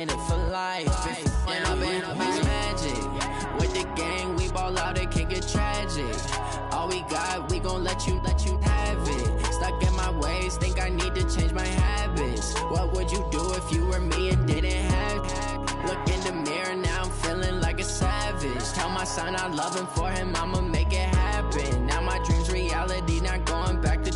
in it for life. And I've been magic. With the gang, we ball out, it can get tragic. All we got, we gon' let you have it. Stuck in my ways, think I need to change my habits. What would you do if you were me and didn't have it? Look in the mirror, now I'm feeling like a savage. Tell my son I love him, for him I'ma make it happen. Now my dream's reality, not going back to.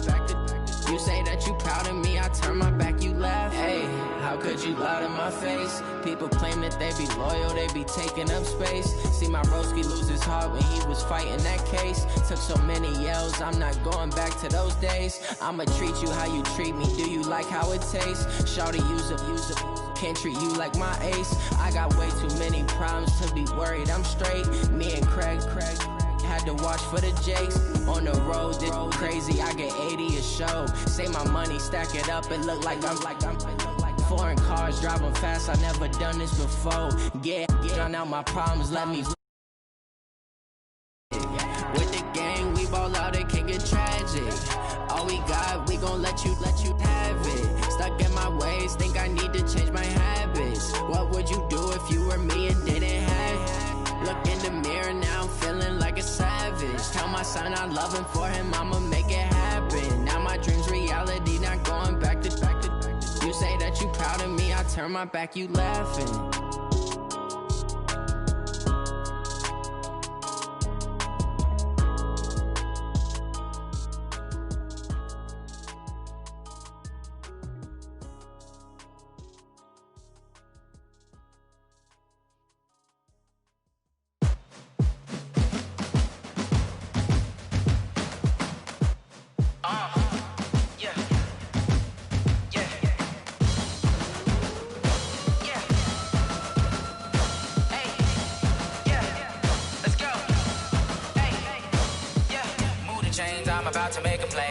You say that you proud of me, I turn my back, you laugh. Hey, how could you lie to my face? People claim that they be loyal, they be taking up space. See my broski lose his heart when he was fighting that case. Took so many yells, I'm not going back to those days. I'ma treat you how you treat me, do you like how it tastes? Shawty, use a can't treat you like my ace. I got way too many problems to be worried, I'm straight. Me and Craig had to watch for the Jakes. On the road, this crazy, I get 80 a show. Say my money, stack it up, it look like I'm foreign cars, driving fast, I never done this before. Get drown out my problems, let me. With the gang, we ball out, it can get tragic. All we got, we gon' let you have it. Stuck in my ways, think I need to change my habits. What would you do if you were me and didn't have it? Look in the mirror, now I'm feeling like a savage. Tell my son I love him, for him I'ma make it happen. Now my dream's reality, not going back to. You say that you proud of me, I turn my back, you laughing. To make a play.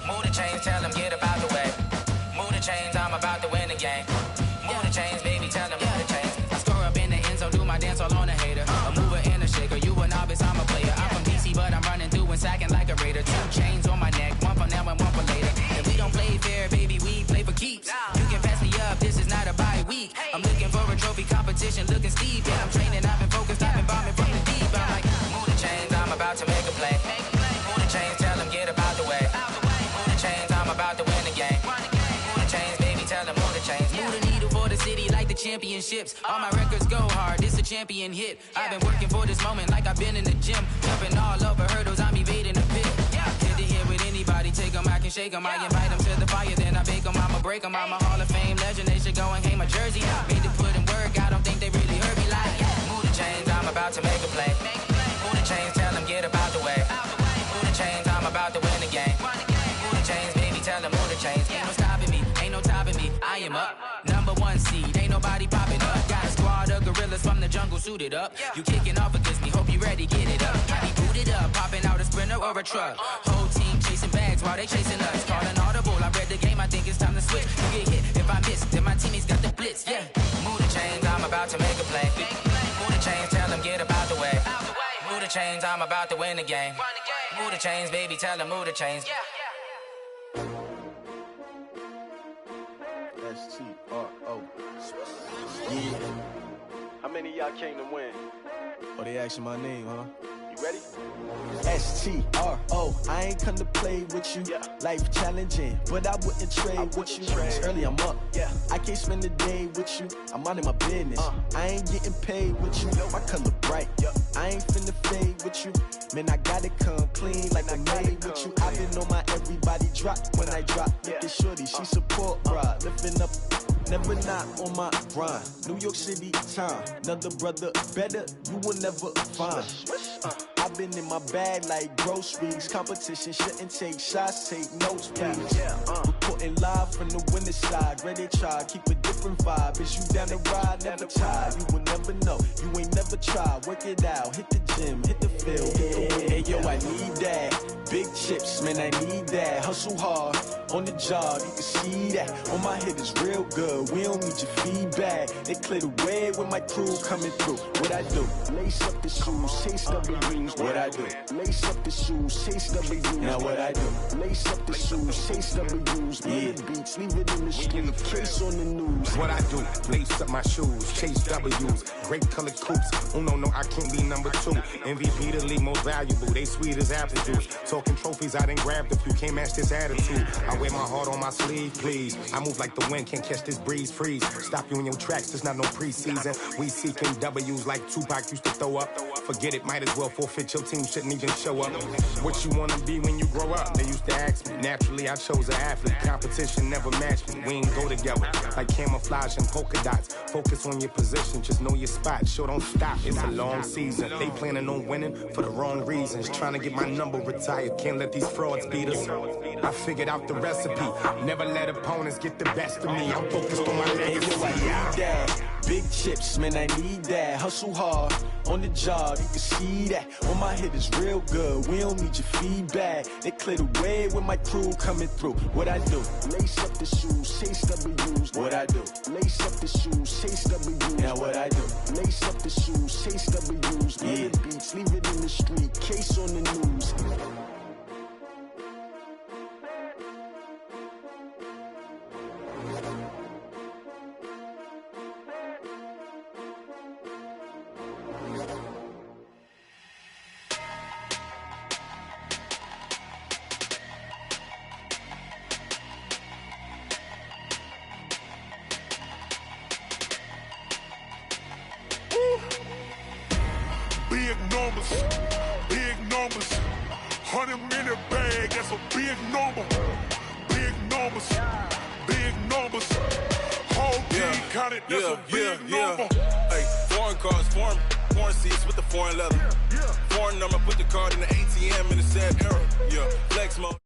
Move the chains, tell them get about the way. Move the chains, I'm about to win the game. Move the chains, baby, tell them move the chains. I score up in the end zone, do my dance all on a hater. A mover and a shaker, you a novice, I'm a player. I'm from DC, but I'm running through and sacking like a raider. 2 chains on my neck, one for now and one for later. And we don't play fair, baby, we play for keeps. You can pass me up, this is not a bye week. I'm looking for a trophy competition, looking steep. Yeah, I'm training, I've been focused, I've been bombing from the deep. I'm like, move the chains, I'm about to make a play. Move the chains, tell them get about the way. Move the chains, I'm about to win the game. Move the chains, baby, tell them move the chains. Move the needle for the city like the championships. All my records go hard, this a champion hit. I've been working for this moment like I've been in the gym. Jumping all over hurdles, I'm evading the pit. Hit to hit with anybody, take them, I can shake them. I invite them to the fire, then I bake them, I'ma break them. I'm a Hall of Fame legend, they should go and hang my jersey. Made to put in work, I don't think they really heard me like, move the chains, I'm about to make a play. Move the chains, tell them get about the way. Move the chains, I'm about to win the game. Move the chains, baby, tell them move the chains. Ain't no stopping me, ain't no topping me. I am up, #1 seed, ain't nobody popping up. Got a squad of gorillas from the jungle suited up. You kicking off against me, hope you ready, get it up. I be booted up, popping out a Sprinter or a truck. Whole team chasing bags while they chasing us. Call an audible, I read the game, I think it's time to switch. You get hit, if I miss, then my teammates got the blitz, yeah. Move the chains, I'm about to make a play. Move the chains, tell them get about the way. Move the chains, I'm about to win the game. Move the chains, baby, tell them move the chains. S-T-R-O. Yeah. How many of y'all came to win? Oh, they asking my name, huh? You ready? S-T-R-O. I ain't come to play with you. Life challenging, but I wouldn't trade with you. It's early, I'm up. I can't spend the day with you. I'm out of my business. I ain't getting paid with you. My color bright. I ain't finna fade with you. Man, I gotta come clean like I made with you. I've been on my everybody drop when I drop. Look at shorty, she support, bruh. Lifting up, never not on my grind. New York City time, another brother better, you will never find. I've been in my bag like groceries. Competition shouldn't take shots, take notes, please. Reporting live from the winter side. Ready to try, keep a different vibe. Is you down the ride, never tired. You will never know, you ain't never tried. Work it out, hit the gym, hit the field. Hey yo, I need that. Big chips, man, I need that. Hustle hard, on the job, you can see that. On my head is real good, we don't need your feedback. They clear the way with my crew coming through. What I do? Lace up the shoes, chase up the rings. What I do? Lace up the shoes, chase W's. Now what I do? Lace up the shoes, chase W's. Beat the beats, leave it in the street, case on the news. What I do? Lace up my shoes, chase W's. Great colored coops. Oh no, I can't be number 2. MVP the league most valuable. They sweet as apple juice. Talking trophies, I done grabbed a few. Can't match this attitude. I wear my heart on my sleeve, please. I move like the wind, can't catch this breeze. Freeze. Stop you in your tracks. There's not no preseason. We seeking W's like Tupac used to throw up. Forget it, might as well forfeit. Your team shouldn't even show up. What you wanna be when you grow up? They used to ask me. Naturally, I chose an athlete. Competition never matched me. We ain't go together like camouflage and polka dots. Focus on your position, just know your spot. Sure, don't stop. It's a long season. They planning on winning for the wrong reasons. Trying to get my number retired. Can't let these frauds beat us. I figured out the recipe. Never let opponents get the best of me. I'm focused on my legacy. Big chips, man, I need that. Hustle hard on the job, you can see that. On my hit is real good. We don't need your feedback. They clear the way with my crew coming through. What I do? Lace up the shoes, chase W's. What I do? Lace up the shoes, chase W's. Now what I do? Lace up the shoes, chase W's. Beat the beats, leave it in the street, case on the news. Big numbers, 100-minute bag, that's a big number. Big numbers, whole team counted, that's a big number. Hey, foreign cars, foreign seats with the foreign leather. Foreign number, put the card in the ATM in the sad era. Yeah, flex mode.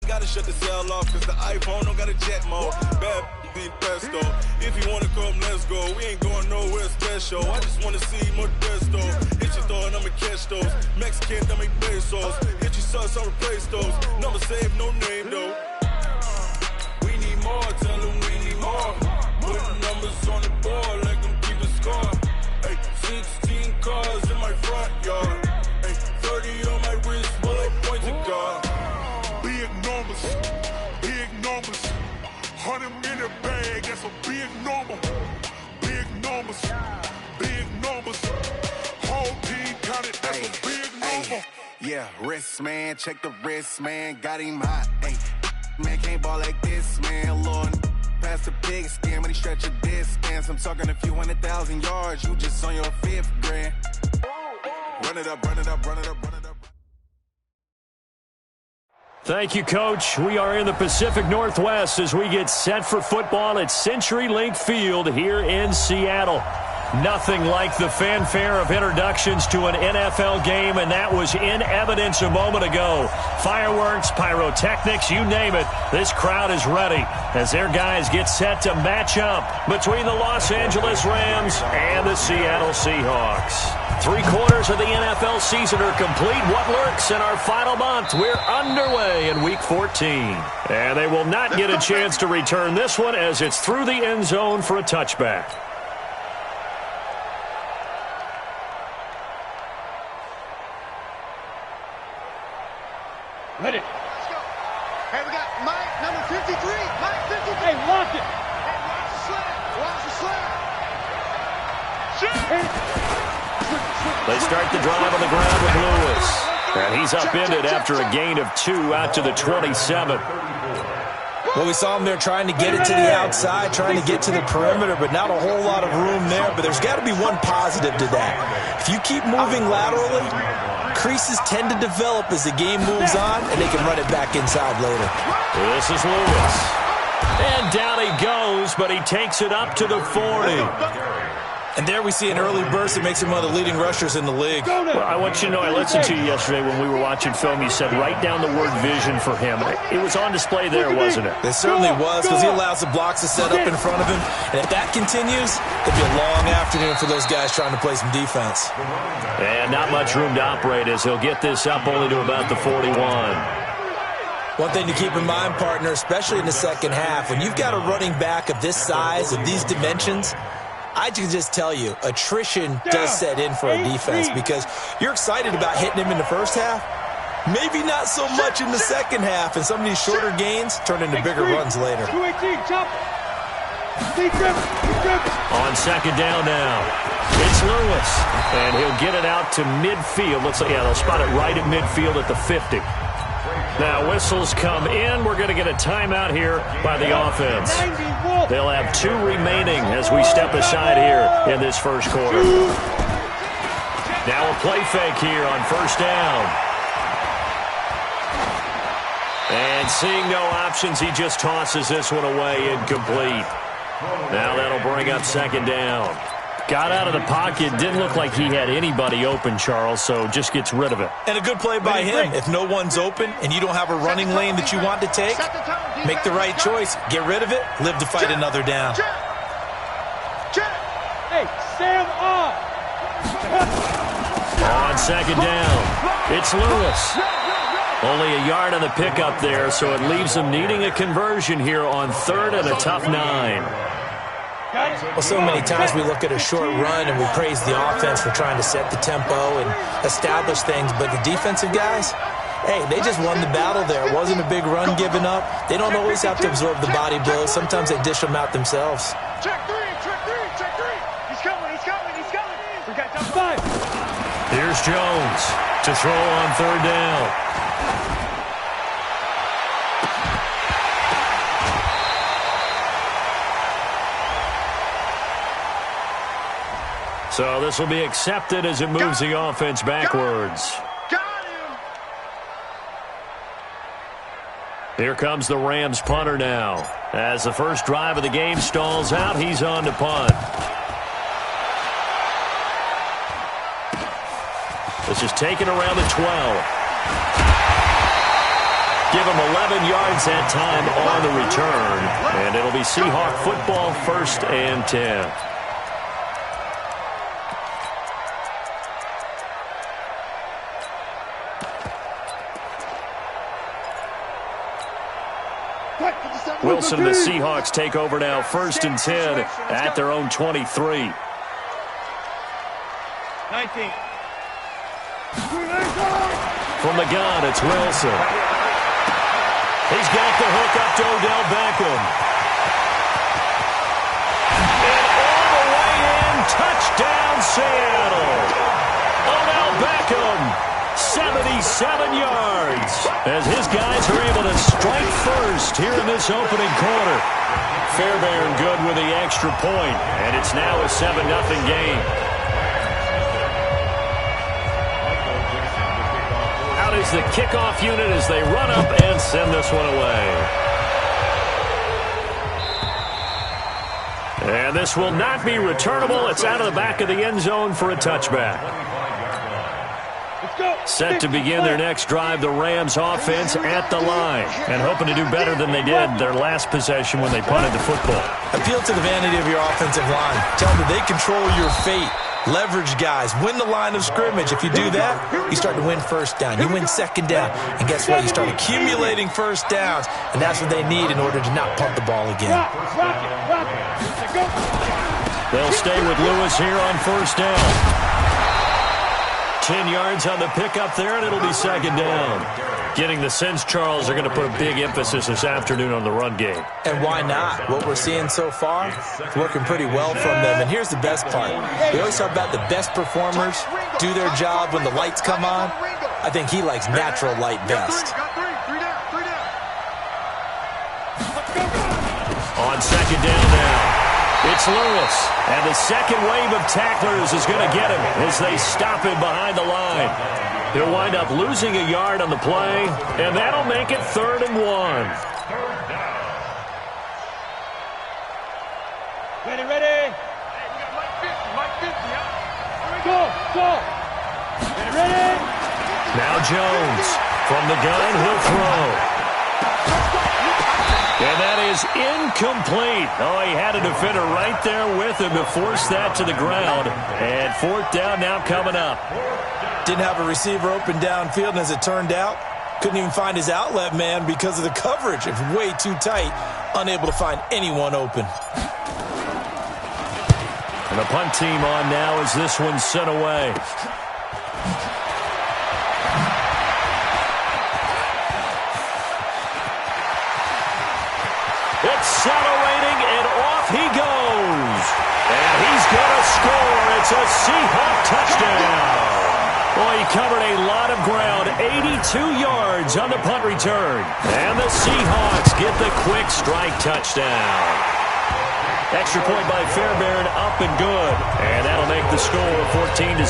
Gotta shut the cell off, cause the iPhone don't got a jet mode. Bad being pesto. If you wanna come, let's go. We ain't going nowhere special. I just wanna see Modesto. Hit your throw and I'ma catch those. Mexican, I make pesos. Hit your sauce, I'll replace those. Number save, no name though. We need more, tell them we need more. Put numbers on the board, like them keep a score. Hey, 16 cars in my front yard. Hey, 30 on my wrist, while I point to God. Big numbers, 100-minute bag, that's a big number. Big numbers, whole team counted, that's a big number. Yeah, wrist man, check the wrist man, got him hot. Ay, man can't ball like this, man. Lord, past the big skin when he stretch a distance. I'm talking a few 100,000 yards, you just on your 5th grand. Run it up. Thank you, Coach. We are in the Pacific Northwest as we get set for football at CenturyLink Field here in Seattle. Nothing like the fanfare of introductions to an NFL game, and that was in evidence a moment ago. Fireworks, pyrotechnics, you name it. This crowd is ready as their guys get set to match up between the Los Angeles Rams and the Seattle Seahawks. 3/4 of the NFL season are complete. What lurks in our final month? We're underway in Week 14. And they will not get a chance to return this one as it's through the end zone for a touchback. Ready. Let's go. Hey, we got Mike, number 53. Mike, 53. Hey, watch it. Hey, watch the slam. Watch the slam. They start the drive on the ground with Lewis. And he's upended after a gain of 2 out to the 27. Well, we saw him there trying to get it to the outside, trying to get to the perimeter, but not a whole lot of room there. But there's got to be one positive to that. If you keep moving laterally, creases tend to develop as the game moves on, and they can run it back inside later. This is Lewis. And down he goes, but he takes it up to the 40. And there we see an early burst that makes him one of the leading rushers in the league. Well, I want you to know, I listened to you yesterday when we were watching film. You said write down the word vision for him. It was on display there, wasn't it? It certainly was, because he allows the blocks to set up in front of him. And if that continues, it'll be a long afternoon for those guys trying to play some defense. And not much room to operate as he'll get this up only to about the 41. One thing to keep in mind, partner, especially in the second half, when you've got a running back of this size, of these dimensions, I can just tell you, attrition does set in for a defense because you're excited about hitting him in the first half. Maybe not so much in the second half, and some of these shorter gains turn into bigger runs later. 218, chop. On second down now, it's Lewis, and he'll get it out to midfield. Looks like, they'll spot it right at midfield at the 50. Now whistles come in. We're going to get a timeout here by the offense. They'll have 2 remaining as we step aside here in this first quarter. Now a play fake here on first down. And seeing no options, he just tosses this one away, incomplete. Now that'll bring up second down. Got out of the pocket, didn't look like he had anybody open, Charles, so just gets rid of it. And a good play by him. If no one's open and you don't have a running lane that you want to take, make the right choice. Get rid of it, live to fight another down. Hey, Sam off. On second down, it's Lewis. Only a yard on the pickup there, so it leaves them needing a conversion here on third and a tough 9. Well, so many times we look at a short run and we praise the offense for trying to set the tempo and establish things, but the defensive guys, hey, they just won the battle there. It wasn't a big run given up. They don't always have to absorb the body blows. Sometimes they dish them out themselves. Check three. He's coming. We got top 5. Here's Jones to throw on third down. So this will be accepted as it moves the offense backwards. Got him. Here comes the Rams punter now. As the first drive of the game stalls out, he's on to punt. This is taken around the 12. Give him 11 yards that time on the return. And it'll be Seahawk football, 1st and 10. Wilson and the Seahawks take over now, 1st and 10 at their own 23. 19. From the gun, it's Wilson. He's got the hook up to Odell Beckham. And all the way in, touchdown Seattle. Odell Beckham, 77 yards, as his guys are able to strike first here in this opening quarter. Fairbairn good with the extra point, and it's now a 7-0 game. Out is the kickoff unit as they run up and send this one away. And this will not be returnable. It's out of the back of the end zone for a touchback. Set to begin their next drive, the Rams offense at the line, and hoping to do better than they did their last possession when they punted the football. Appeal to the vanity of your offensive line. Tell them that they control your fate. Leverage guys. Win the line of scrimmage. If you do that, you start to win first down. You win second down. And guess what? You start accumulating first downs, and that's what they need in order to not punt the ball again. They'll stay with Lewis here on first down. 10 yards on the pickup there, and it'll be second down. Getting the sense, Charles, they're going to put a big emphasis this afternoon on the run game. And why not? What we're seeing so far is working pretty well from them. And here's the best part. We always talk about the best performers do their job when the lights come on. I think he likes natural light best. On second down now. It's Lewis, and the second wave of tacklers is going to get him as they stop him behind the line. He'll wind up losing a yard on the play, and that'll make it 3rd and 1. Ready. Go. Ready. Now Jones from the gun, he'll throw. And that is incomplete. Oh, he had a defender right there with him to force that to the ground. And 4th down now coming up. Didn't have a receiver open downfield, and as it turned out, couldn't even find his outlet man because of the coverage. It's way too tight, unable to find anyone open. And the punt team on now as this one's sent away. Accelerating, and off he goes. And he's going to score. It's a Seahawk touchdown. Boy, he covered a lot of ground, 82 yards on the punt return. And the Seahawks get the quick strike touchdown. Extra point by Fairbairn, up and good. And that'll make the score 14-0.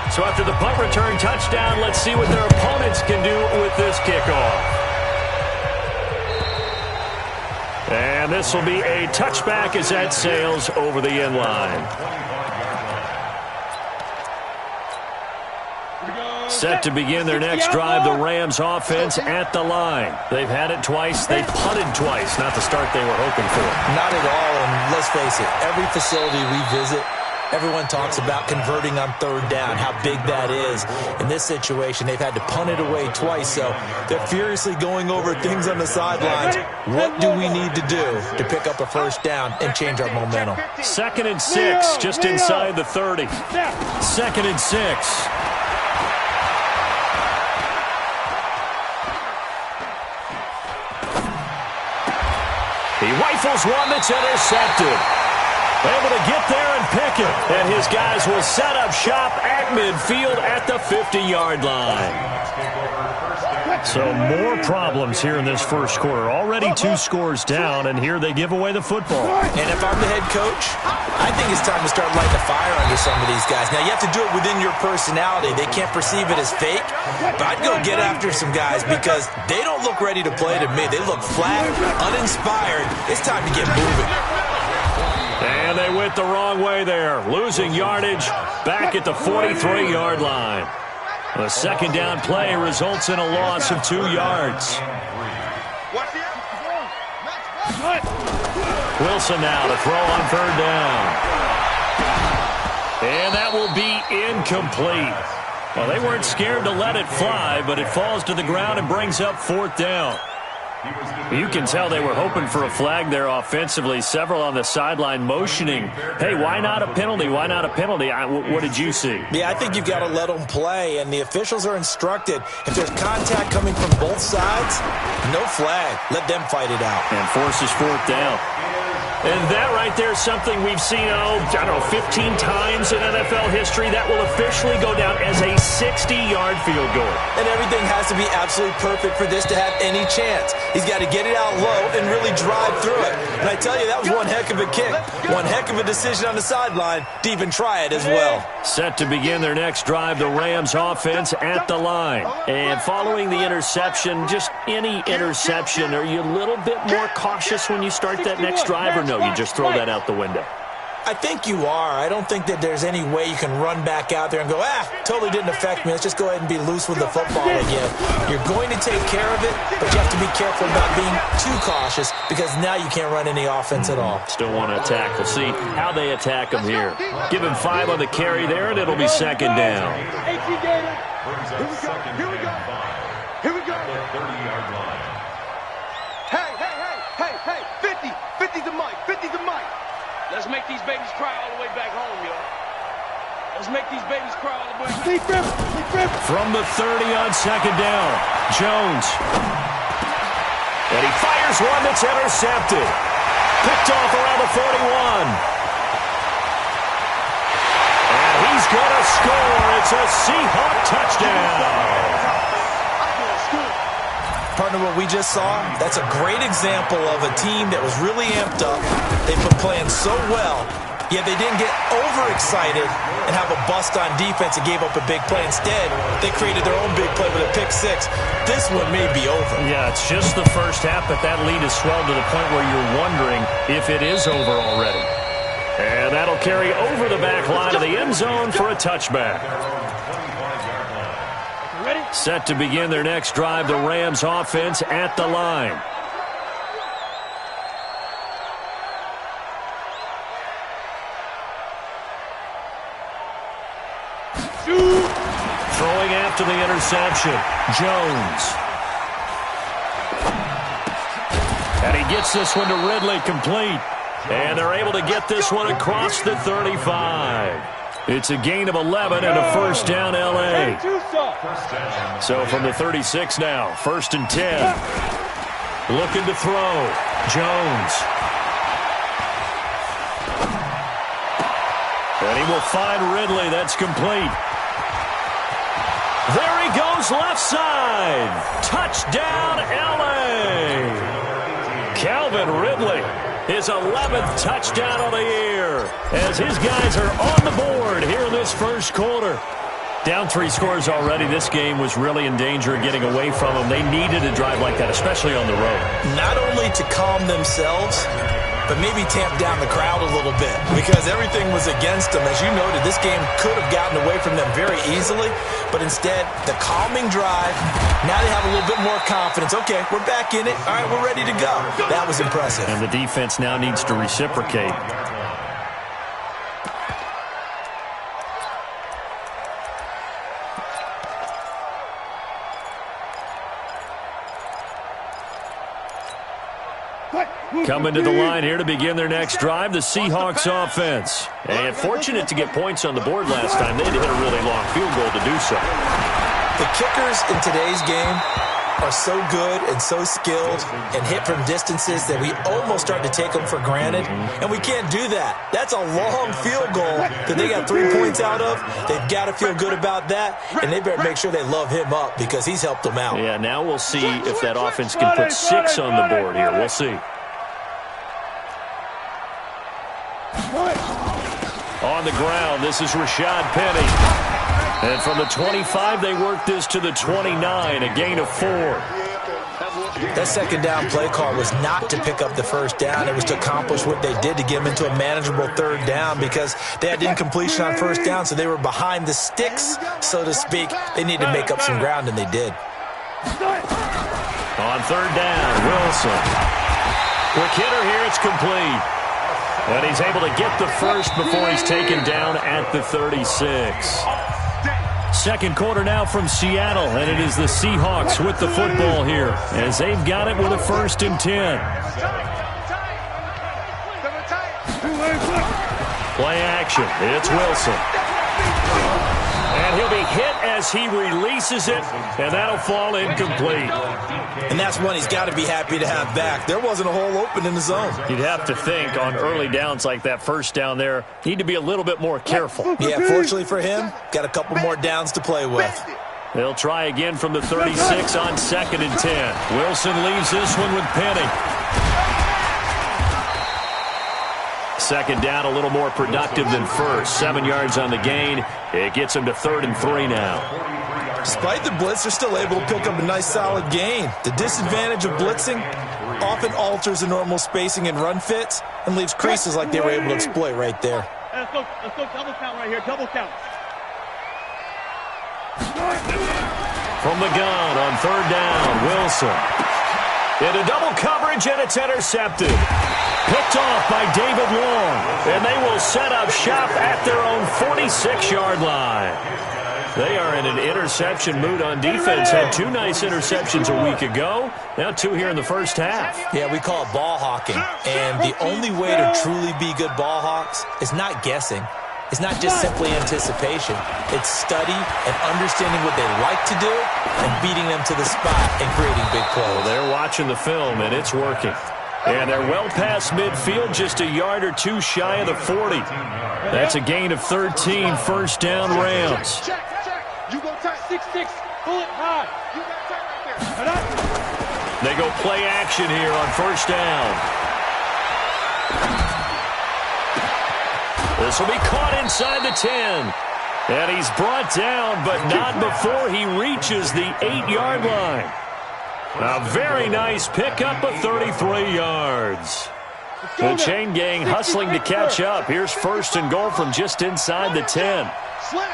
So after the punt return touchdown, let's see what their opponents can do with this kickoff. And this will be a touchback as that sails over the end line. Set to begin their next drive, the Rams offense at the line. They've had it twice. They've punted twice. Not the start they were hoping for. Not at all, and let's face it, every facility we visit, everyone talks about converting on third down, how big that is. In this situation, they've had to punt it away twice, so they're furiously going over things on the sidelines. What do we need to do to pick up a first down and change our momentum? 2nd and 6, just inside the 30. 2nd and 6. He rifles one that's intercepted. Able to get there and pick it. And his guys will set up shop at midfield at the 50-yard line. So more problems here in this first quarter. Already 2 scores down, and here they give away the football. And if I'm the head coach, I think it's time to start lighting a fire under some of these guys. Now, you have to do it within your personality. They can't perceive it as fake. But I'd go get after some guys because they don't look ready to play to me. They look flat, uninspired. It's time to get moving. And they went the wrong way there. Losing yardage back at the 43-yard line. The second down play results in a loss of 2 yards. Wilson now to throw on third down. And that will be incomplete. Well, they weren't scared to let it fly, but it falls to the ground and brings up 4th down. You can tell they were hoping for a flag there offensively. Several on the sideline motioning, hey, why not a penalty? Why not a penalty? What did you see? Yeah, I think you've got to let them play, and the officials are instructed. If there's contact coming from both sides, no flag. Let them fight it out. And forces 4th down. And that right there is something we've seen, 15 times in NFL history. That will officially go down as a 60-yard field goal. And everything has to be absolutely perfect for this to have any chance. He's got to get it out low and really drive through it. And I tell you, that was one heck of a kick. One heck of a decision on the sideline to even try it as well. Set to begin their next drive, the Rams offense at the line. And following the interception, just any interception, are you a little bit more cautious when you start that next drive, or no? You just throw that out the window? I think you are. I don't think that there's any way you can run back out there and go, totally didn't affect me. Let's just go ahead and be loose with the football again. You're going to take care of it, but you have to be careful about being too cautious because now you can't run any offense at all. Still want to attack. We'll see how they attack him here. Give him 5 on the carry there, and it'll be 2nd down. Here we go. 30-yard line. Hey, 50's the mic. Let's make these babies cry all the way back home, yo. Let's make these babies cry all the way back home. From the 30 on 2nd down, Jones. And he fires one that's intercepted. Picked off around the 41. And he's going to score. It's a Seahawk touchdown. Partner, what we just saw, that's a great example of a team that was really amped up. They've been playing so well, yet they didn't get overexcited and have a bust on defense and gave up a big play. Instead, they created their own big play with a pick 6. This one may be over. Yeah, it's just the first half, but that lead has swelled to the point where you're wondering if it is over already. And that'll carry over the back line of the end zone for a touchback. Set to begin their next drive, the Rams offense at the line. Throwing after the interception, Jones. And he gets this one to Ridley complete. And they're able to get this one across the 35. It's a gain of 11 and a first down, L.A. So from the 36 now, 1st and 10. Looking to throw. Jones. And he will find Ridley. That's complete. There he goes, left side. Touchdown, L.A. Calvin Ridley, his 11th touchdown of the year, as his guys are on the board here in this first quarter. Down 3 scores already. This game was really in danger of getting away from them. They needed a drive like that, especially on the road. Not only to calm themselves, but maybe tamp down the crowd a little bit, because everything was against them. As you noted, this game could have gotten away from them very easily, but instead, the calming drive, now they have a little bit more confidence. Okay, we're back in it. All right, we're ready to go. That was impressive. And the defense now needs to reciprocate. Coming to the line here to begin their next drive, the Seahawks offense. And fortunate to get points on the board last time. They had to hit a really long field goal to do so. The kickers in today's game are so good and so skilled and hit from distances that we almost start to take them for granted. And we can't do that. That's a long field goal that they got 3 points out of. They've got to feel good about that, and they better make sure they love him up because he's helped them out. Yeah, now we'll see if that offense can put 6 on the board here. We'll see. On the ground, this is Rashad Penny. And from the 25, they work this to the 29, a gain of 4. That second down play call was not to pick up the first down. It was to accomplish what they did to get them into a manageable third down because they had incompletion on first down, so they were behind the sticks, so to speak. They needed to make up some ground, and they did. On third down, Wilson. Quick hitter here, it's complete. And he's able to get the first before he's taken down at the 36. Second quarter now from Seattle, and it is the Seahawks with the football here as they've got it with a 1st and 10. Play action. It's Wilson. And he'll be hit as he releases it, and that'll fall incomplete. And that's one he's got to be happy to have back. There wasn't a hole open in the zone. You'd have to think on early downs like that first down there, need to be a little bit more careful. Yeah, fortunately for him, got a couple more downs to play with. They'll try again from the 36 on 2nd and 10. Wilson leaves this one with Penny. Second down, a little more productive than first. 7 yards on the gain. It gets him to 3rd and 3 now. Despite the blitz, they're still able to pick up a nice, solid gain. The disadvantage of blitzing often alters the normal spacing and run fits and leaves creases like they were able to exploit right there. Let's go double count right here, double count. From the gun on 3rd down, Wilson. Into double coverage, and it's intercepted. Picked off by David Long, and they will set up shop at their own 46-yard line. They are in an interception mood on defense. Had 2 nice interceptions a week ago. Now 2 here in the first half. Yeah, we call it ball hawking. And the only way to truly be good ball hawks is not guessing. It's not just simply anticipation. It's study and understanding what they like to do and beating them to the spot and creating big plays. Well, they're watching the film, and it's working. And they're well past midfield, just a yard or 2 shy of the 40. That's a gain of 13, first down Rams. Check. You go tight, 6-6, pull it high. You got tight right there. They go play action here on first down. This will be caught inside the 10. And he's brought down, but not before he reaches the 8-yard line. A very nice pickup of 33 yards. The chain gang hustling to catch up. Here's 1st and goal from just inside the 10. Slam.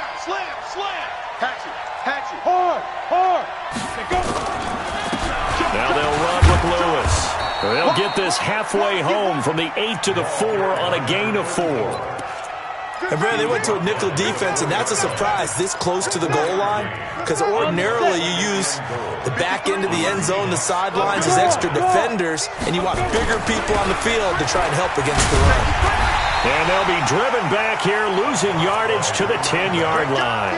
Hatch it. Hard. Now they'll run with Lewis. They'll get this halfway home from the 8 to the 4 on a gain of 4. And Brad, they went to a nickel defense, and that's a surprise this close to the goal line, because ordinarily you use the back end of the end zone, the sidelines as extra defenders, and you want bigger people on the field to try and help against the run. And they'll be driven back here, losing yardage to the 10-yard line.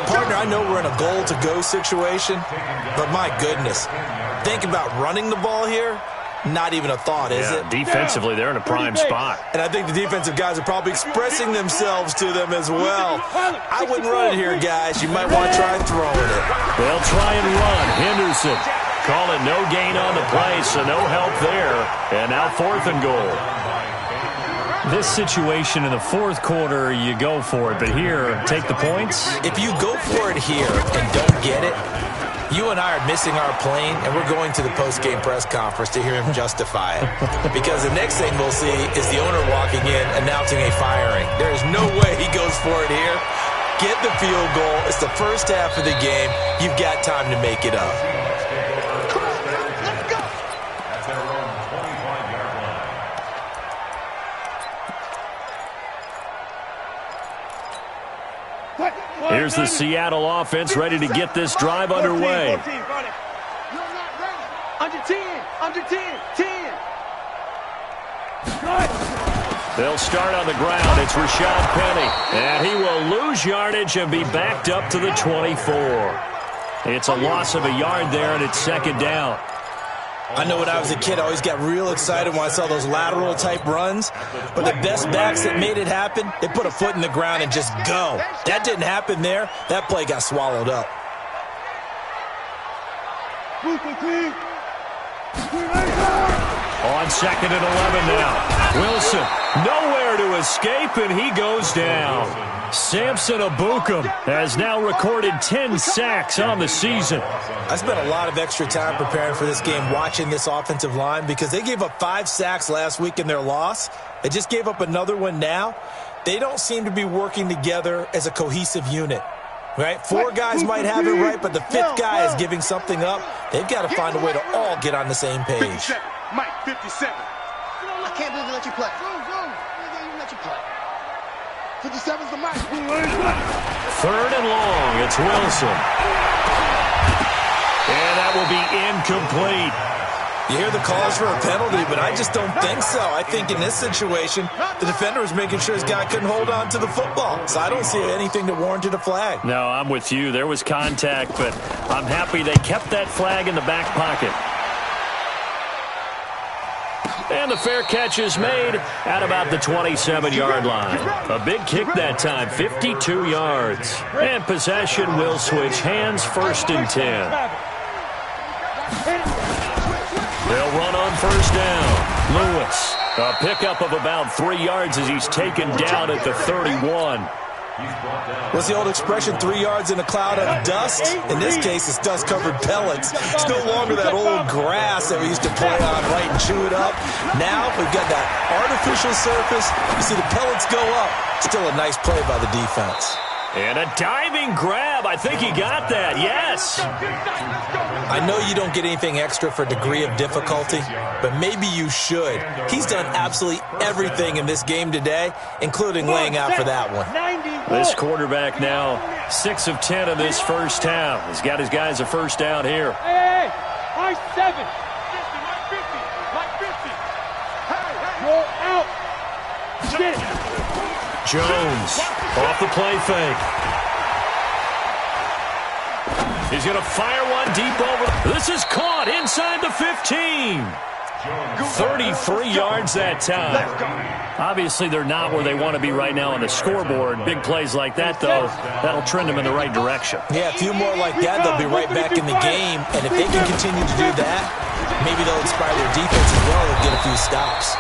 Partner, I know we're in a goal-to-go situation, but my goodness, think about running the ball here. Not even a thought, is it? Defensively, they're in a prime spot. And I think the defensive guys are probably expressing themselves to them as well. I wouldn't run it here, guys. You might want to try throwing it. They'll try and run. Henderson calling no gain on the play, so no help there. And now 4th and goal. This situation in the 4th quarter, you go for it. But here, take the points. If you go for it here and don't get it, you and I are missing our plane, and we're going to the post-game press conference to hear him justify it. Because the next thing we'll see is the owner walking in, announcing a firing. There is no way he goes for it here. Get the field goal. It's the first half of the game. You've got time to make it up. Here's the Seattle offense ready to get this drive underway. Under 10, under 10, 10. They'll start on the ground. It's Rashad Penny. And he will lose yardage and be backed up to the 24. It's a loss of a yard there, and it's 2nd down. I know when I was a kid, I always got real excited when I saw those lateral-type runs. But the best backs that made it happen, they put a foot in the ground and just go. That didn't happen there. That play got swallowed up. On 2nd and 11 now. Wilson, nowhere to escape, and he goes down. Samson Abukum has now recorded 10 sacks on the season. I spent a lot of extra time preparing for this game, watching this offensive line, because they gave up 5 sacks last week in their loss. They just gave up another one now. They don't seem to be working together as a cohesive unit. Right? 4 guys might have it right, but the 5th guy is giving something up. They've got to find a way to all get on the same page. 57, Mike, 57. I can't believe they let you play. Let you play. 57's the Mike. 3rd and long. It's Wilson. And that will be incomplete. You hear the calls for a penalty, but I just don't think so. I think in this situation, the defender was making sure his guy couldn't hold on to the football. So I don't see anything that warranted a flag. No, I'm with you. There was contact, but I'm happy they kept that flag in the back pocket. And the fair catch is made at about the 27-yard line. A big kick that time, 52 yards. And possession will switch hands, 1st and 10. They'll run on 1st down. Lewis, a pickup of about 3 yards as he's taken down at the 31. What's the old expression, 3 yards in a cloud of dust? In this case, it's dust-covered pellets. It's no longer that old grass that we used to play on, right, and chew it up. Now we've got that artificial surface. You see the pellets go up. Still a nice play by the defense. And a diving grab. I think he got that. Yes. I know you don't get anything extra for degree of difficulty, but maybe you should. He's done absolutely everything in this game today, including laying out for that one. This quarterback now 6 of 10 in this first half. He's got his guys a first down here. Hey, R7. Mike 50. Roll out. Get it. Jones off the play fake. He's going to fire one deep over. This is caught inside the 15. 33 yards that time. Obviously, they're not where they want to be right now on the scoreboard. Big plays like that, though, that'll trend them in the right direction. Yeah, a few more like that, they'll be right back in the game. And if they can continue to do that, maybe they'll inspire their defense as well and get a few stops.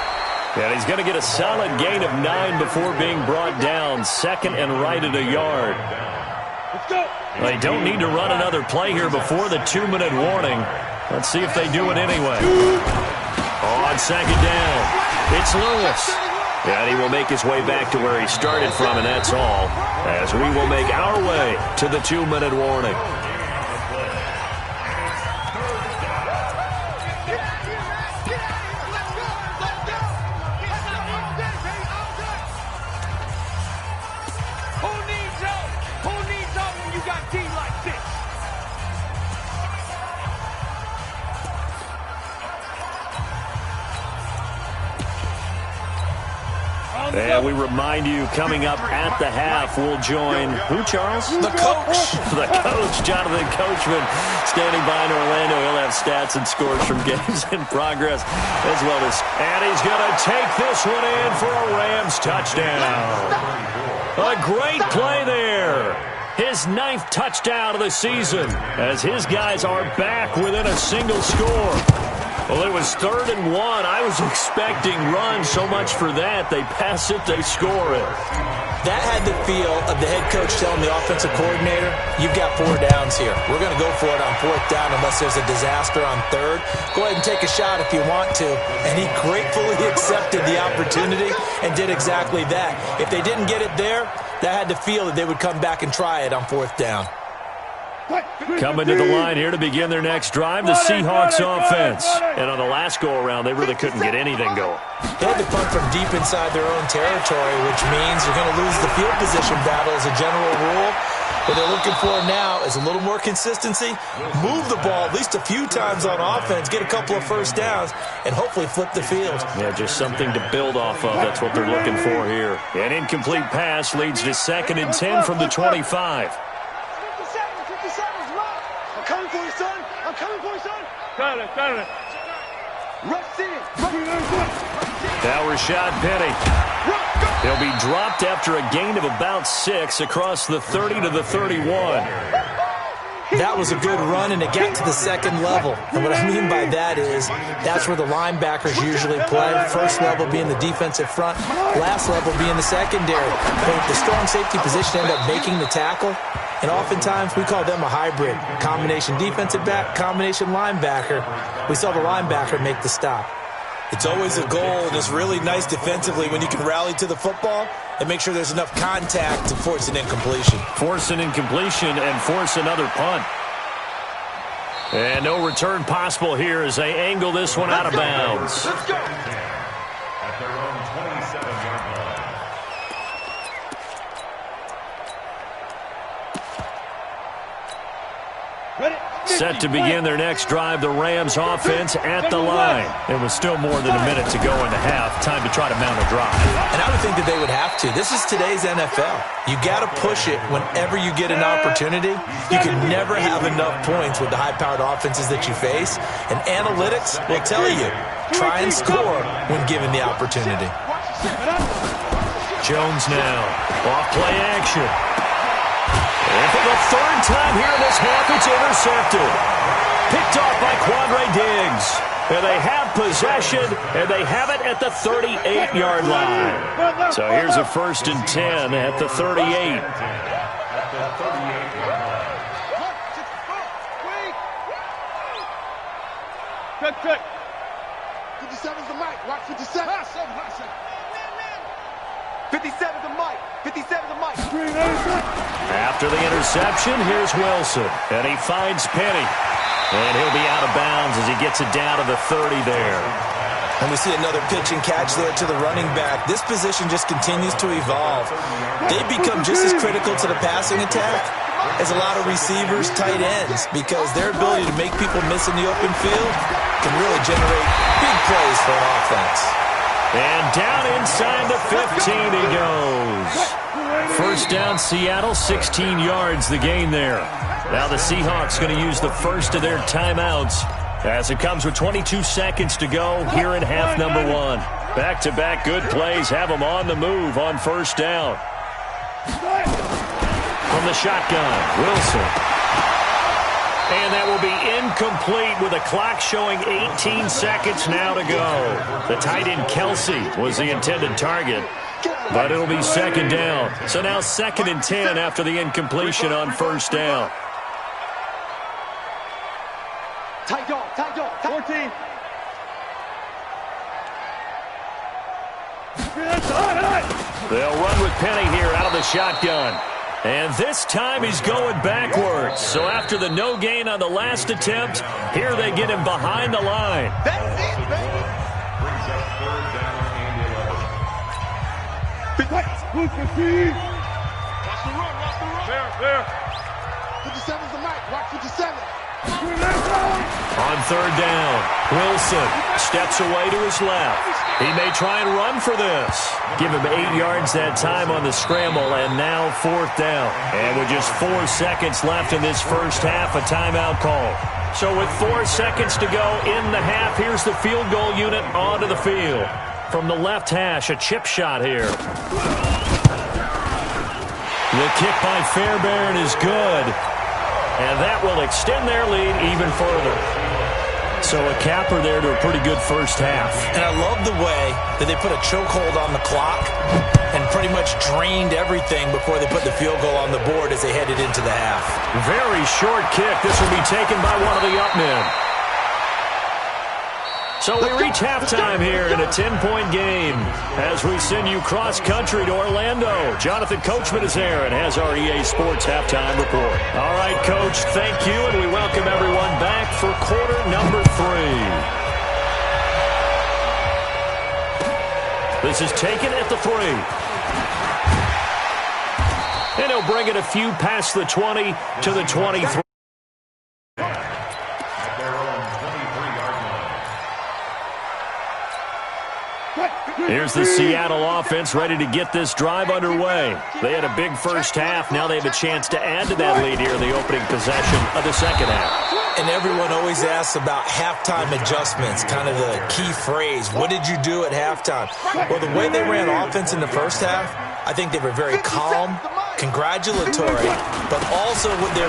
And he's going to get a solid gain of 9 before being brought down. 2nd and right at a yard. They don't need to run another play here before the 2-minute warning. Let's see if they do it anyway. On 2nd down, it's Lewis. And he will make his way back to where he started from, and that's all, as we will make our way to the 2-minute warning. And we remind you, coming up at the half, we'll join who, Charles? The coach. The coach, Jonathan Coachman, standing by in Orlando. He'll have stats and scores from games in progress as well as. And he's going to take this one in for a Rams touchdown. A great play there. His 9th touchdown of the season as his guys are back within a single score. Well, it was 3rd and 1. I was expecting run so much for that. They pass it, they score it. That had the feel of the head coach telling the offensive coordinator, you've got 4 downs here. We're going to go for it on 4th down unless there's a disaster on 3rd. Go ahead and take a shot if you want to. And he gratefully accepted the opportunity and did exactly that. If they didn't get it there, that had the feel that they would come back and try it on 4th down. Coming to the line here to begin their next drive, the Seahawks offense. And on the last go-around, they really couldn't get anything going. They had to punt from deep inside their own territory, which means you're going to lose the field position battle as a general rule. What they're looking for now is a little more consistency, move the ball at least a few times on offense, get a couple of first downs, and hopefully flip the field. Yeah, just something to build off of. That's what they're looking for here. An incomplete pass leads to 2nd and 10 from the 25. Coming for you, son. I'm coming for you, son. Got it. Rush in. Now Rashad Penny. He'll be dropped after a gain of about 6 across the 30 to the 31. That was a good run, and it got to the 2nd level. And what I mean by that is that's where the linebackers usually play. First level being the defensive front, last level being the secondary. But if the strong safety position end up making the tackle, and oftentimes we call them a hybrid. Combination defensive back, combination linebacker. We saw the linebacker make the stop. It's always a goal, and it's really nice defensively when you can rally to the football and make sure there's enough contact to force an incompletion. Force an incompletion and force another punt. And no return possible here as they angle this one out of bounds. Let's go. At their own 27-yard line. Set to begin their next drive, the Rams offense at the line. It was still more than a minute to go in the half. Time to try to mount a drive. And I would think that they would have to. This is today's NFL. You got to push it whenever you get an opportunity. You can never have enough points with the high-powered offenses that you face. And analytics will tell you, try and score when given the opportunity. Jones now, off play action. And for the 3rd time here in this half, it's intercepted. Picked off by Quandre Diggs. And they have possession, and they have it at the 38-yard line. So here's a 1st and 10 at the 38. Quick. 57's the mic. Watch 57. 57's the mic. 57's the mic. After the interception, here's Wilson. And he finds Penny. And he'll be out of bounds as he gets it down to the 30 there. And we see another pitch and catch there to the running back. This position just continues to evolve. They become just as critical to the passing attack as a lot of receivers, tight ends, because their ability to make people miss in the open field can really generate big plays for an offense. And down inside the 15 he goes. 1st down, Seattle, 16 yards the gain there. Now the Seahawks going to use the first of their timeouts as it comes with 22 seconds to go here in half number 1. Back-to-back good plays have them on the move on 1st down. From the shotgun, Wilson. And that will be incomplete with the clock showing 18 seconds now to go. The tight end Kelsey was the intended target, but it'll be 2nd down. So now 2nd and 10 after the incompletion on 1st down. Tight dog. 14. They'll run with Penny here out of the shotgun. And this time he's going backwards. So after the no gain on the last attempt, here they get him behind the line. That's it, baby. Brings up 3rd down and 11. Watch the run. There. 57's the mic. Watch 57. On 3rd down, Wilson steps away to his left. He may try and run for this. Give him 8 yards that time on the scramble, and now 4th down. And with just 4 seconds left in this first half, a timeout call. So with 4 seconds to go in the half, here's the field goal unit onto the field. From the left hash, a chip shot here. The kick by Fairbairn is good. And that will extend their lead even further. So a capper there to a pretty good first half. And I love the way that they put a chokehold on the clock and pretty much drained everything before they put the field goal on the board as they headed into the half. Very short kick. This will be taken by one of the up men. So we reach halftime here in a 10-point game as we send you cross-country to Orlando. Jonathan Coachman is there and has our EA Sports halftime report. All right, Coach, thank you, and we welcome everyone back for quarter number 3. This is taken at the 3. And he'll bring it a few past the 20 to the 23. Here's the Seattle offense ready to get this drive underway. They had a big first half. Now they have a chance to add to that lead here in the opening possession of the second half. And everyone always asks about halftime adjustments, kind of the key phrase. What did you do at halftime? Well, the way they ran offense in the first half, I think they were very calm, congratulatory, but also what they were